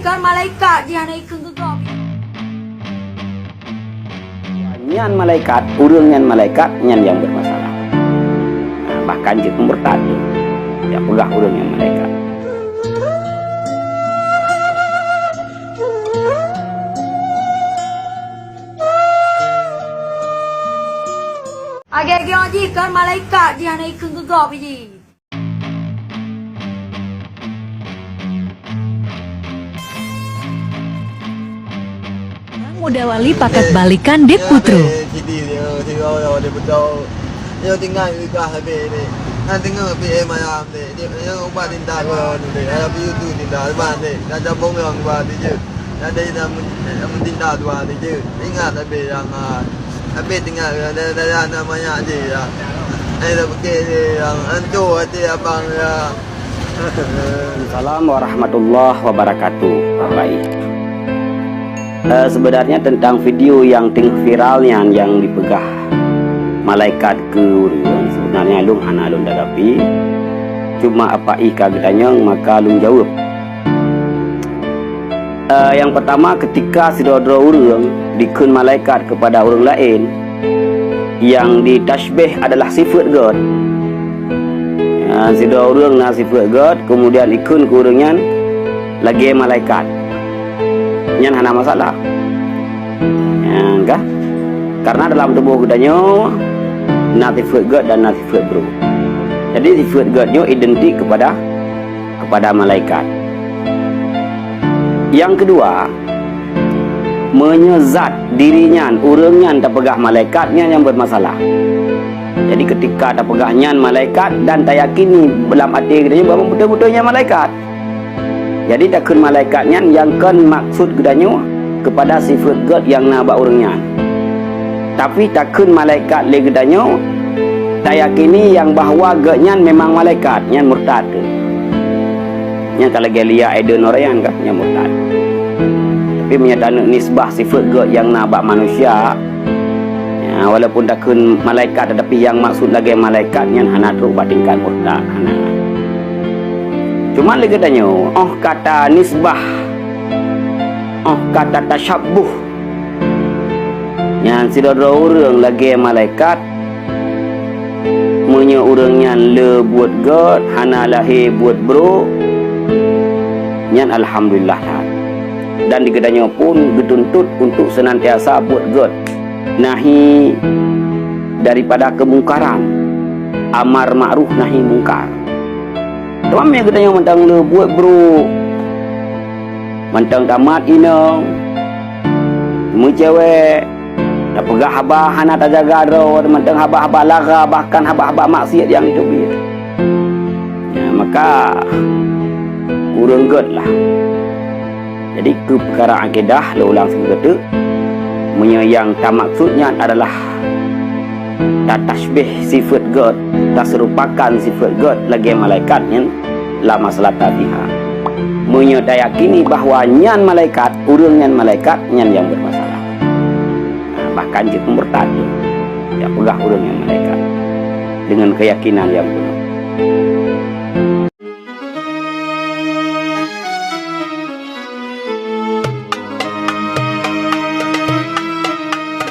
Kan malaikat dia naik ke gegap. Nyan malaikat, urang nyan malaikat, nyan yang bermasalah. Nah, bahkan jika murtad, ya pegah urang yang malaikat. Kan malaikat dia naik ke gegap je. Muda Wali pakat balikan Dek Putro. Dia tinggal di kahve ni. Nanti ngapi malam ni. Dia ubah tindak kau ni. Ada piu tu tindak ubah ni. Dah jambung yang ubah ni je. Ada yang tindak ubah ni je. Ingat tapi yang tapi tinggal ada namanya je. Ada pergi yang hancur hati abang ya. Assalamualaikum warahmatullahi wabarakatuh. Baik. Sebenarnya tentang video yang tengah viralnya yang dipegah malaikat ke urang, sebenarnya alung anak alung dadapi. Cuma apa ika gedanya maka alung jawab. Yang pertama, ketika sidodro urang dikun malaikat kepada orang lain yang ditasbih adalah sifat God. Sidodro urang na sifat God, kemudian ikun ke urangnya lagi malaikat. Nyan hana masalah. Ya, karena dalam tubuh gedanya sifat God dan sifat bro. Jadi sifat Godnya identik kepada malaikat. Yang kedua, menyezat dirinya, urangnya tak pegah malaikatnya yang bermasalah. Jadi ketika tak pegahnya malaikat dan tak yakini dalam hati gedanya bahawa betul-betulnya malaikat. Jadi takkan malaikatnya yang kan maksud gedanya kepada sifat God yang nabak orangnya. Tapi takkan malaikat le gedanya tak yakini yang bahawa Godnya memang malaikat yang murtad. Yang kalau gelia eden orang kan yang murtad. Tapi menyatakan nisbah sifat God yang nabak manusia. Ya, walaupun takkan malaikat tetapi yang maksud lagi malaikat yang hana terus batingkan murtad hana. Cuma lagi tanya, kata nisbah, kata tasyabuh, yang sudah orang lagi malaikat, punya orangnya le buat God, hana lahir buat bro, yang alhamdulillah lah. Dan dikedanya pun dituntut untuk senantiasa buat God, nahi daripada kemungkaran, amar ma'ruf nahi mungkar. Tuan yang katanya mentang le buat bro, mentang tamat inang, cewek tak pegah habah hana tak jaga ro, mentang habah-habah lara, bahkan habah-habah maksiat yang itu biar. Ya, maka kurang God lah. Jadi ke perkara akidah le ulang sekali kata, yang tak maksudnya adalah tak tasbih sifat God, tak serupakan sifat God lagi malaikatnya la masalah tabiha. Menyadayakini bahawa nyan malaikat, urang nyan malaikat, nyan yang bermasalah. Bahkan jika murtad, ya pegah urang yang malaikat dengan keyakinan yang benar.